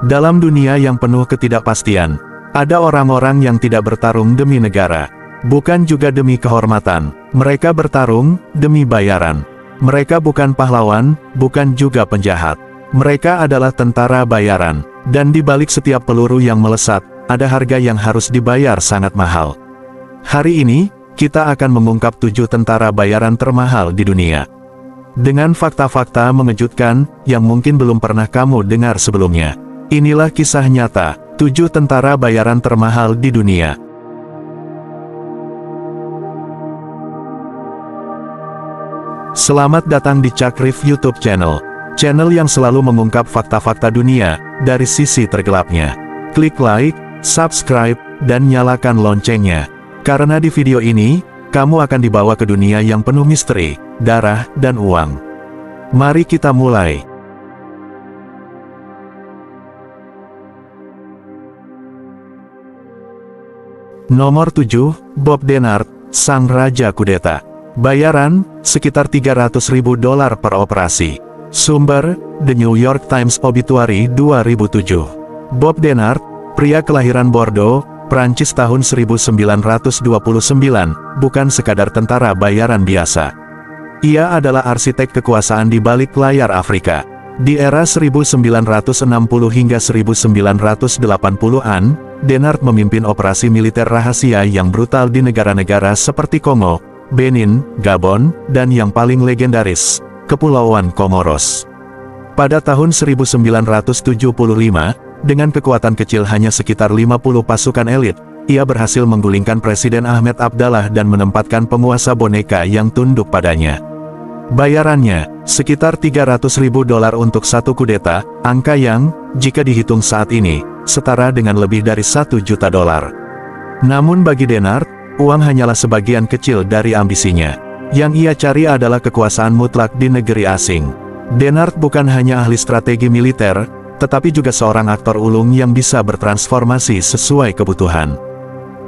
Dalam dunia yang penuh ketidakpastian, ada orang-orang yang tidak bertarung demi negara, bukan juga demi kehormatan, mereka bertarung demi bayaran. Mereka bukan pahlawan, bukan juga penjahat. Mereka adalah tentara bayaran, dan di balik setiap peluru yang melesat, ada harga yang harus dibayar sangat mahal. Hari ini, kita akan mengungkap 7 tentara bayaran termahal di dunia. Dengan fakta-fakta mengejutkan, yang mungkin belum pernah kamu dengar sebelumnya. Inilah kisah nyata, 7 tentara bayaran termahal di dunia. Selamat datang di Cakrif YouTube channel. Channel yang selalu mengungkap fakta-fakta dunia, dari sisi tergelapnya. Klik like, subscribe, dan nyalakan loncengnya. Karena di video ini, kamu akan dibawa ke dunia yang penuh misteri, darah, dan uang. Mari kita mulai. Nomor 7, Bob Denard, sang raja kudeta. Bayaran, sekitar $300.000 per operasi. Sumber, The New York Times Obituary 2007. Bob Denard, pria kelahiran Bordeaux, Prancis tahun 1929, bukan sekadar tentara bayaran biasa. Ia adalah arsitek kekuasaan di balik layar Afrika. Di era 1960 hingga 1980-an, Denard memimpin operasi militer rahasia yang brutal di negara-negara seperti Kongo, Benin, Gabon, dan yang paling legendaris, Kepulauan Komoros. Pada tahun 1975, dengan kekuatan kecil hanya sekitar 50 pasukan elit, ia berhasil menggulingkan Presiden Ahmed Abdallah dan menempatkan penguasa boneka yang tunduk padanya. Bayarannya, sekitar $300.000 untuk satu kudeta, angka yang, jika dihitung saat ini, setara dengan lebih dari $1 juta. Namun bagi Denard, uang hanyalah sebagian kecil dari ambisinya. Yang ia cari adalah kekuasaan mutlak di negeri asing. Denard bukan hanya ahli strategi militer, tetapi juga seorang aktor ulung yang bisa bertransformasi sesuai kebutuhan.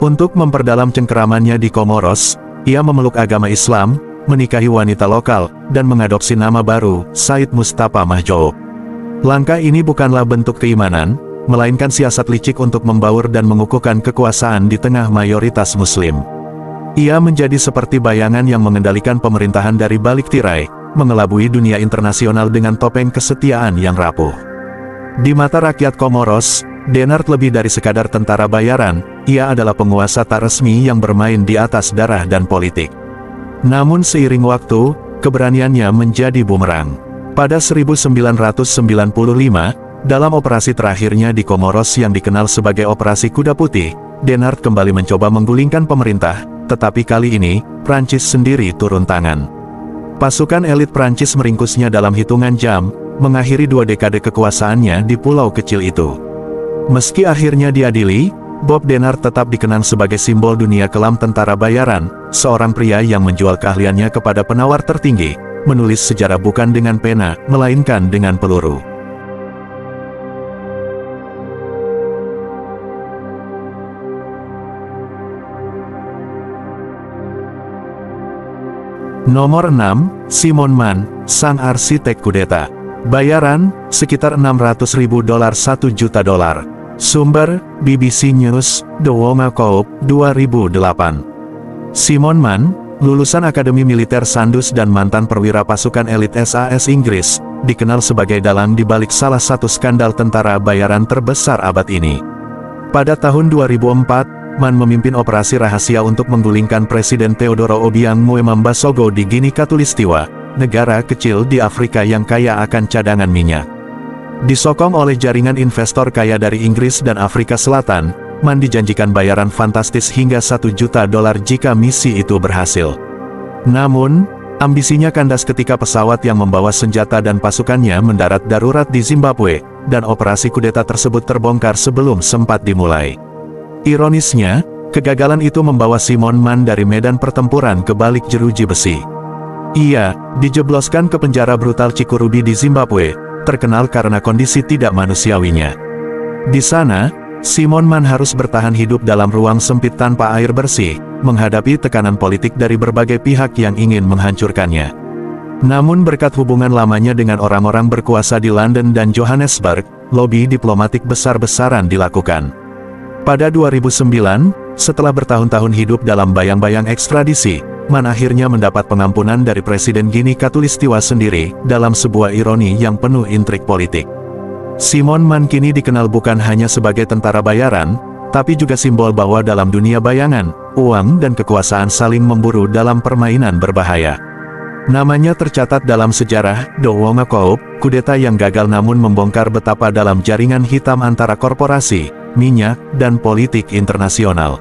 Untuk memperdalam cengkeramannya di Komoros, ia memeluk agama Islam, menikahi wanita lokal, dan mengadopsi nama baru, Said Mustafa Mahjoub. Langkah ini bukanlah bentuk keimanan, melainkan siasat licik untuk membaur dan mengukuhkan kekuasaan di tengah mayoritas Muslim. Ia menjadi seperti bayangan yang mengendalikan pemerintahan dari balik tirai, mengelabui dunia internasional dengan topeng kesetiaan yang rapuh. Di mata rakyat Komoros, Denard lebih dari sekadar tentara bayaran, ia adalah penguasa tak resmi yang bermain di atas darah dan politik. Namun seiring waktu, keberaniannya menjadi bumerang. Pada 1995, dalam operasi terakhirnya di Komoros yang dikenal sebagai Operasi Kuda Putih, Denard kembali mencoba menggulingkan pemerintah, tetapi kali ini, Prancis sendiri turun tangan. Pasukan elit Prancis meringkusnya dalam hitungan jam, mengakhiri 2 dekade kekuasaannya di pulau kecil itu. Meski akhirnya diadili, Bob Denard tetap dikenang sebagai simbol dunia kelam tentara bayaran, seorang pria yang menjual keahliannya kepada penawar tertinggi, menulis sejarah bukan dengan pena, melainkan dengan peluru. Nomor 6, Simon Mann, sang arsitek kudeta. Bayaran, sekitar $600.000 $1 juta. Sumber, BBC News, The Womacoop, 2008. Simon Mann, lulusan Akademi Militer Sandus dan mantan perwira pasukan elit SAS Inggris, dikenal sebagai dalang di balik salah satu skandal tentara bayaran terbesar abad ini. Pada tahun 2004, Mann memimpin operasi rahasia untuk menggulingkan Presiden Teodoro Obiang Nguema Sogo di Guinea Khatulistiwa, negara kecil di Afrika yang kaya akan cadangan minyak. Disokong oleh jaringan investor kaya dari Inggris dan Afrika Selatan, Mann dijanjikan bayaran fantastis hingga $1 juta jika misi itu berhasil. Namun, ambisinya kandas ketika pesawat yang membawa senjata dan pasukannya mendarat darurat di Zimbabwe, dan operasi kudeta tersebut terbongkar sebelum sempat dimulai. Ironisnya, kegagalan itu membawa Simon Mann dari medan pertempuran ke balik jeruji besi. Ia dijebloskan ke penjara brutal Chikurubi di Zimbabwe, terkenal karena kondisi tidak manusiawinya. Di sana, Simon Mann harus bertahan hidup dalam ruang sempit tanpa air bersih, menghadapi tekanan politik dari berbagai pihak yang ingin menghancurkannya. Namun berkat hubungan lamanya dengan orang-orang berkuasa di London dan Johannesburg, lobi diplomatik besar-besaran dilakukan. Pada 2009, setelah bertahun-tahun hidup dalam bayang-bayang ekstradisi, Man akhirnya mendapat pengampunan dari Presiden Gini Khatulistiwa sendiri, dalam sebuah ironi yang penuh intrik politik. Simon Man kini dikenal bukan hanya sebagai tentara bayaran, tapi juga simbol bahwa dalam dunia bayangan, uang dan kekuasaan saling memburu dalam permainan berbahaya. Namanya tercatat dalam sejarah, Do Wong Coup, kudeta yang gagal namun membongkar betapa dalam jaringan hitam antara korporasi, minyak, dan politik internasional.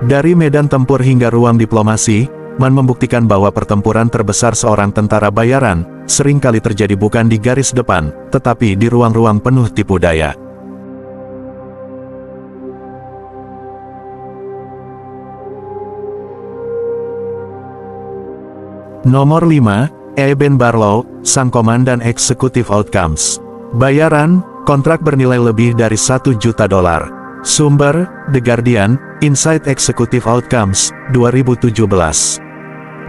Dari medan tempur hingga ruang diplomasi, Man membuktikan bahwa pertempuran terbesar seorang tentara bayaran, seringkali terjadi bukan di garis depan, tetapi di ruang-ruang penuh tipu daya. Nomor 5, Ben Barlow, sang komandan eksekutif Outcomes. Bayaran, kontrak bernilai lebih dari $1 juta. Sumber, The Guardian, Inside Executive Outcomes, 2017.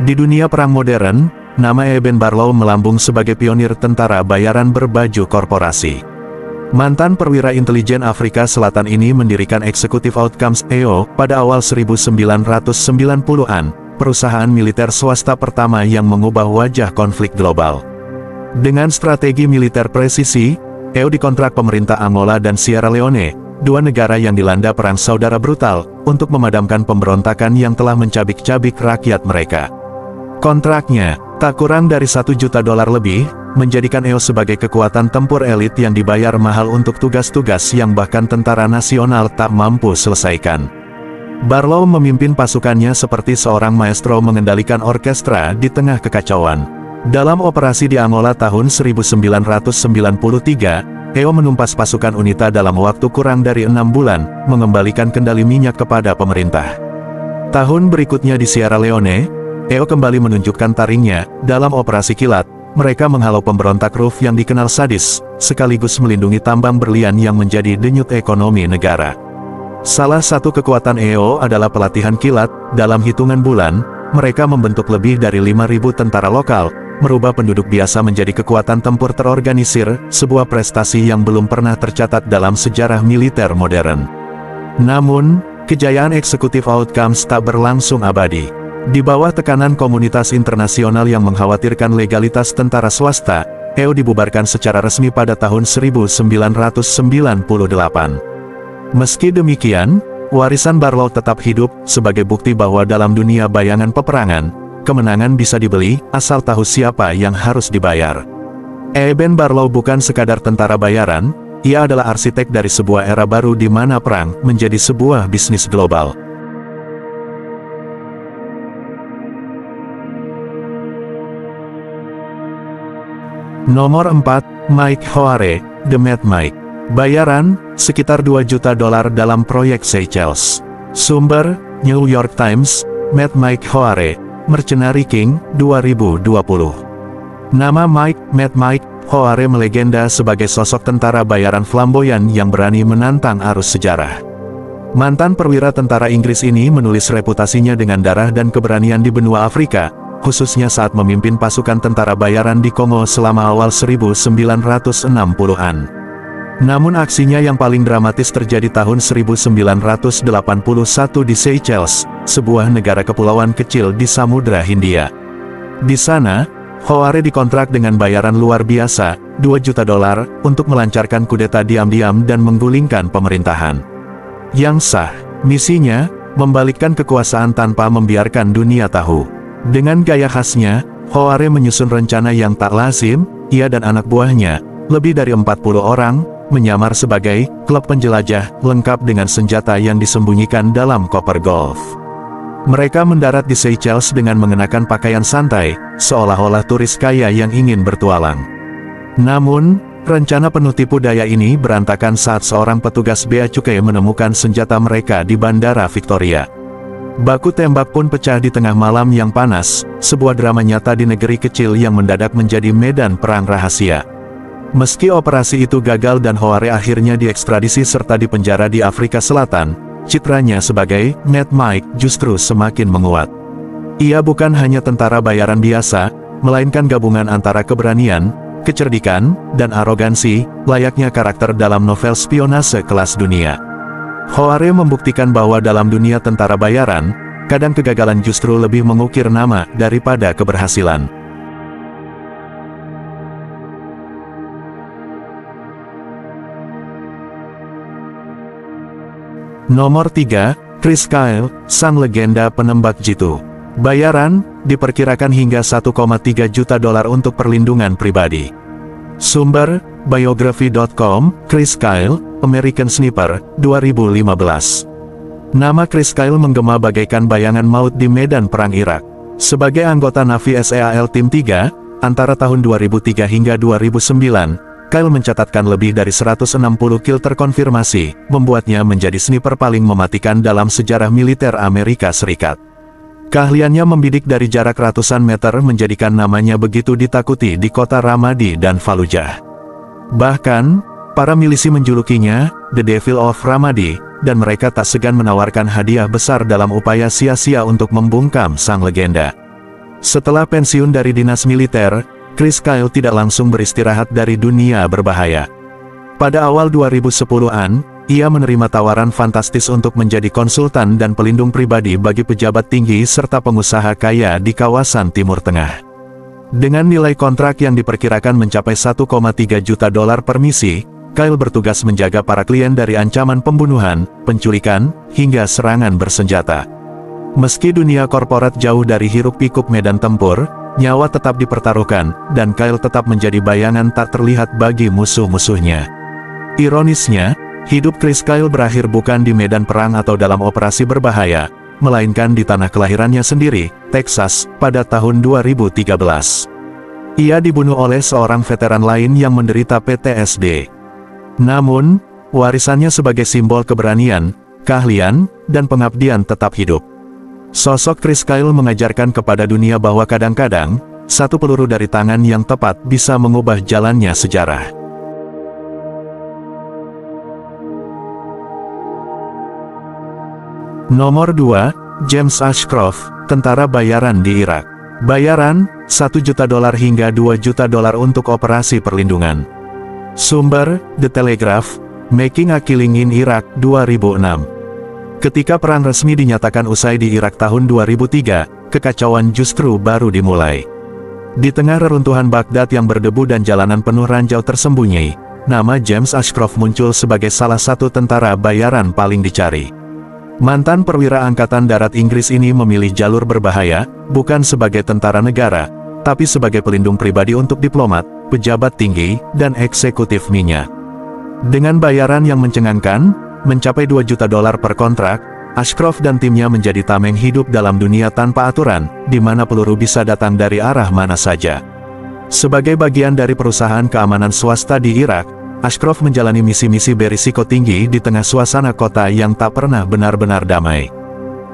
Di dunia perang modern, nama Ben Barlow melambung sebagai pionir tentara bayaran berbaju korporasi. Mantan perwira intelijen Afrika Selatan ini mendirikan Executive Outcomes (EO) pada awal 1990-an, perusahaan militer swasta pertama yang mengubah wajah konflik global. Dengan strategi militer presisi, EO dikontrak pemerintah Angola dan Sierra Leone, dua negara yang dilanda perang saudara brutal, untuk memadamkan pemberontakan yang telah mencabik-cabik rakyat mereka. Kontraknya, tak kurang dari $1 juta lebih, menjadikan EO sebagai kekuatan tempur elit yang dibayar mahal untuk tugas-tugas yang bahkan tentara nasional tak mampu selesaikan. Barlow memimpin pasukannya seperti seorang maestro mengendalikan orkestra di tengah kekacauan. Dalam operasi di Angola tahun 1993, EO menumpas pasukan UNITA dalam waktu kurang dari 6 bulan, mengembalikan kendali minyak kepada pemerintah. Tahun berikutnya di Sierra Leone, EO kembali menunjukkan taringnya. Dalam operasi kilat, mereka menghalau pemberontak RUF yang dikenal sadis, sekaligus melindungi tambang berlian yang menjadi denyut ekonomi negara. Salah satu kekuatan EO adalah pelatihan kilat. Dalam hitungan bulan, mereka membentuk lebih dari 5.000 tentara lokal, merubah penduduk biasa menjadi kekuatan tempur terorganisir, sebuah prestasi yang belum pernah tercatat dalam sejarah militer modern. Namun, kejayaan Executive Outcomes tak berlangsung abadi. Di bawah tekanan komunitas internasional yang mengkhawatirkan legalitas tentara swasta, EO dibubarkan secara resmi pada tahun 1998. Meski demikian, warisan Barlow tetap hidup, sebagai bukti bahwa dalam dunia bayangan peperangan, kemenangan bisa dibeli, asal tahu siapa yang harus dibayar. Ben Barlow bukan sekadar tentara bayaran, ia adalah arsitek dari sebuah era baru di mana perang menjadi sebuah bisnis global. Nomor 4, Mike Hoare, The Mad Mike. Bayaran, sekitar $2 juta dalam proyek Seychelles. Sumber, New York Times, Mad Mike Hoare, Mercenary King, 2020. Nama Mad Mike Hoare melegenda sebagai sosok tentara bayaran flamboyan yang berani menantang arus sejarah. Mantan perwira tentara Inggris ini menulis reputasinya dengan darah dan keberanian di benua Afrika, khususnya saat memimpin pasukan tentara bayaran di Kongo selama awal 1960-an. Namun aksinya yang paling dramatis terjadi tahun 1981 di Seychelles, sebuah negara kepulauan kecil di Samudra Hindia. Di sana, Hoare dikontrak dengan bayaran luar biasa, $2 juta, untuk melancarkan kudeta diam-diam dan menggulingkan pemerintahan. Yang sah, misinya, membalikkan kekuasaan tanpa membiarkan dunia tahu. Dengan gaya khasnya, Hoare menyusun rencana yang tak lazim. Ia dan anak buahnya, lebih dari 40 orang, menyamar sebagai klub penjelajah, lengkap dengan senjata yang disembunyikan dalam koper golf. Mereka mendarat di Seychelles dengan mengenakan pakaian santai, seolah-olah turis kaya yang ingin bertualang. Namun, rencana penuh tipu daya ini berantakan saat seorang petugas bea cukai menemukan senjata mereka di Bandara Victoria. Baku tembak pun pecah di tengah malam yang panas, sebuah drama nyata di negeri kecil yang mendadak menjadi medan perang rahasia. Meski operasi itu gagal dan Hoare akhirnya diekstradisi serta dipenjara di Afrika Selatan, citranya sebagai Mad Mike justru semakin menguat. Ia bukan hanya tentara bayaran biasa, melainkan gabungan antara keberanian, kecerdikan, dan arogansi, layaknya karakter dalam novel spionase kelas dunia. Hoare membuktikan bahwa dalam dunia tentara bayaran, kadang kegagalan justru lebih mengukir nama daripada keberhasilan. Nomor 3, Chris Kyle, sang legenda penembak jitu. Bayaran diperkirakan hingga 1,3 juta dolar untuk perlindungan pribadi. Sumber, Biography.com, Chris Kyle, American Sniper, 2015. Nama Chris Kyle menggema bagaikan bayangan maut di medan perang Irak. Sebagai anggota Navy SEAL Tim 3, antara tahun 2003 hingga 2009, Kyle mencatatkan lebih dari 160 kill terkonfirmasi, membuatnya menjadi sniper paling mematikan dalam sejarah militer Amerika Serikat. Keahliannya membidik dari jarak ratusan meter menjadikan namanya begitu ditakuti di kota Ramadi dan Fallujah. Bahkan, para milisi menjulukinya, The Devil of Ramadi, dan mereka tak segan menawarkan hadiah besar dalam upaya sia-sia untuk membungkam sang legenda. Setelah pensiun dari dinas militer, Chris Kyle tidak langsung beristirahat dari dunia berbahaya. Pada awal 2010-an, ia menerima tawaran fantastis untuk menjadi konsultan dan pelindung pribadi bagi pejabat tinggi serta pengusaha kaya di kawasan Timur Tengah. Dengan nilai kontrak yang diperkirakan mencapai 1,3 juta dolar per misi, Kyle bertugas menjaga para klien dari ancaman pembunuhan, penculikan, hingga serangan bersenjata. Meski dunia korporat jauh dari hiruk-pikuk medan tempur, nyawa tetap dipertaruhkan, dan Kyle tetap menjadi bayangan tak terlihat bagi musuh-musuhnya. Ironisnya, hidup Chris Kyle berakhir bukan di medan perang atau dalam operasi berbahaya, melainkan di tanah kelahirannya sendiri, Texas, pada tahun 2013. Ia dibunuh oleh seorang veteran lain yang menderita PTSD. Namun, warisannya sebagai simbol keberanian, keahlian, dan pengabdian tetap hidup. Sosok Chris Kyle mengajarkan kepada dunia bahwa kadang-kadang, satu peluru dari tangan yang tepat bisa mengubah jalannya sejarah. Nomor 2, James Ashcroft, tentara bayaran di Irak. Bayaran, 1 juta dolar hingga 2 juta dolar untuk operasi perlindungan. Sumber, The Telegraph, Making a Killing in Iraq, 2006. Ketika perang resmi dinyatakan usai di Irak tahun 2003, kekacauan justru baru dimulai. Di tengah reruntuhan Baghdad yang berdebu dan jalanan penuh ranjau tersembunyi, nama James Ashcroft muncul sebagai salah satu tentara bayaran paling dicari. Mantan perwira Angkatan Darat Inggris ini memilih jalur berbahaya, bukan sebagai tentara negara, tapi sebagai pelindung pribadi untuk diplomat, pejabat tinggi, dan eksekutif minyak. Dengan bayaran yang mencengangkan, mencapai 2 juta dolar per kontrak, Ashcroft dan timnya menjadi tameng hidup dalam dunia tanpa aturan, di mana peluru bisa datang dari arah mana saja. Sebagai bagian dari perusahaan keamanan swasta di Irak, Ashcroft menjalani misi-misi berisiko tinggi di tengah suasana kota yang tak pernah benar-benar damai.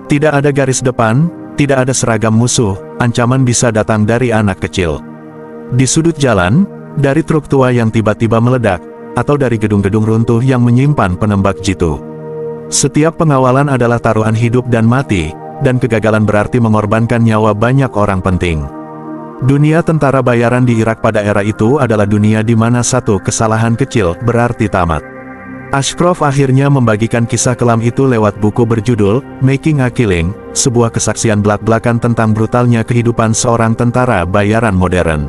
Tidak ada garis depan, tidak ada seragam musuh, ancaman bisa datang dari anak kecil. Di sudut jalan, dari truk tua yang tiba-tiba meledak, atau dari gedung-gedung runtuh yang menyimpan penembak jitu. Setiap pengawalan adalah taruhan hidup dan mati, dan kegagalan berarti mengorbankan nyawa banyak orang penting. Dunia tentara bayaran di Irak pada era itu adalah dunia di mana satu kesalahan kecil berarti tamat. Ashcroft akhirnya membagikan kisah kelam itu lewat buku berjudul Making a Killing, sebuah kesaksian belak-belakan tentang brutalnya kehidupan seorang tentara bayaran modern.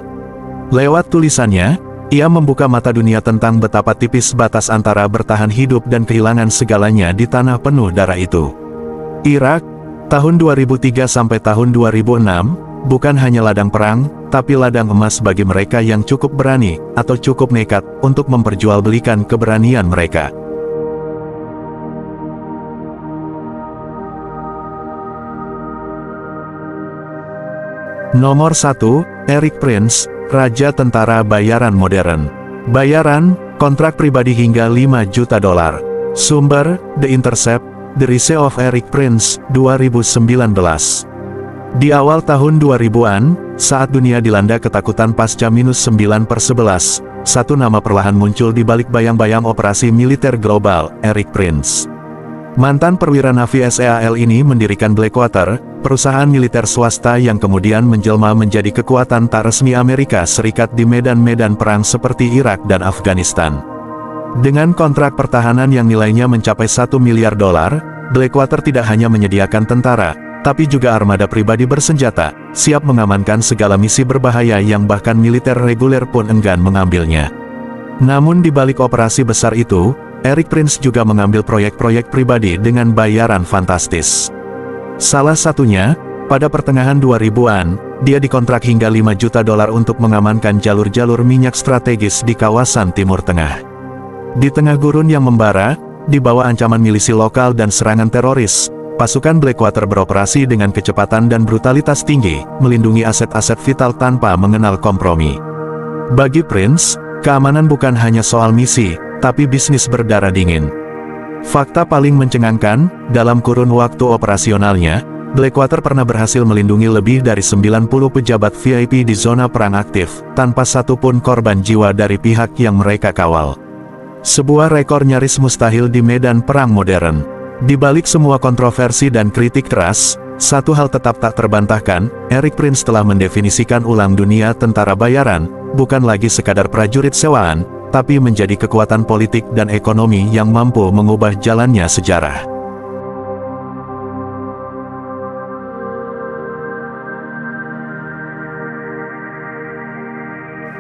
Lewat tulisannya, ia membuka mata dunia tentang betapa tipis batas antara bertahan hidup dan kehilangan segalanya di tanah penuh darah itu. Irak, tahun 2003 sampai tahun 2006, bukan hanya ladang perang, tapi ladang emas bagi mereka yang cukup berani, atau cukup nekat, untuk memperjualbelikan keberanian mereka. Nomor 1, Erik Prince, Raja Tentara Bayaran Modern. Bayaran, kontrak pribadi hingga 5 juta dolar. Sumber, The Intercept, The Rise of Erik Prince, 2019. Di awal tahun 2000-an, saat dunia dilanda ketakutan pasca -9/11, satu nama perlahan muncul di balik bayang-bayang operasi militer global, Erik Prince. Mantan perwira Navy SEAL ini mendirikan Blackwater, perusahaan militer swasta yang kemudian menjelma menjadi kekuatan tak resmi Amerika Serikat di medan-medan perang seperti Irak dan Afghanistan. Dengan kontrak pertahanan yang nilainya mencapai $1 miliar, Blackwater tidak hanya menyediakan tentara, tapi juga armada pribadi bersenjata, siap mengamankan segala misi berbahaya yang bahkan militer reguler pun enggan mengambilnya. Namun di balik operasi besar itu, Erik Prince juga mengambil proyek-proyek pribadi dengan bayaran fantastis. Salah satunya, pada pertengahan 2000-an, dia dikontrak hingga $5 juta untuk mengamankan jalur-jalur minyak strategis di kawasan Timur Tengah. Di tengah gurun yang membara, di bawah ancaman milisi lokal dan serangan teroris, pasukan Blackwater beroperasi dengan kecepatan dan brutalitas tinggi, melindungi aset-aset vital tanpa mengenal kompromi. Bagi Prince, keamanan bukan hanya soal misi, tapi bisnis berdarah dingin. Fakta paling mencengangkan, dalam kurun waktu operasionalnya, Blackwater pernah berhasil melindungi lebih dari 90 pejabat VIP di zona perang aktif, tanpa satupun korban jiwa dari pihak yang mereka kawal. Sebuah rekor nyaris mustahil di medan perang modern. Di balik semua kontroversi dan kritik keras, satu hal tetap tak terbantahkan, Erik Prince telah mendefinisikan ulang dunia tentara bayaran, bukan lagi sekadar prajurit sewaan, tapi menjadi kekuatan politik dan ekonomi yang mampu mengubah jalannya sejarah.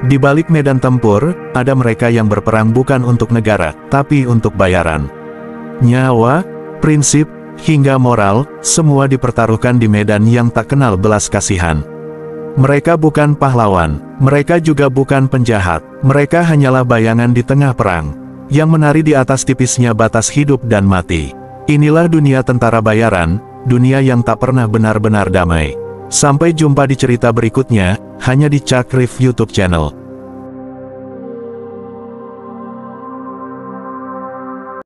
Di balik medan tempur, ada mereka yang berperang bukan untuk negara, tapi untuk bayaran. Nyawa, prinsip, hingga moral, semua dipertaruhkan di medan yang tak kenal belas kasihan. Mereka bukan pahlawan, mereka juga bukan penjahat, mereka hanyalah bayangan di tengah perang, yang menari di atas tipisnya batas hidup dan mati. Inilah dunia tentara bayaran, dunia yang tak pernah benar-benar damai. Sampai jumpa di cerita berikutnya, hanya di Chuck Reef YouTube channel.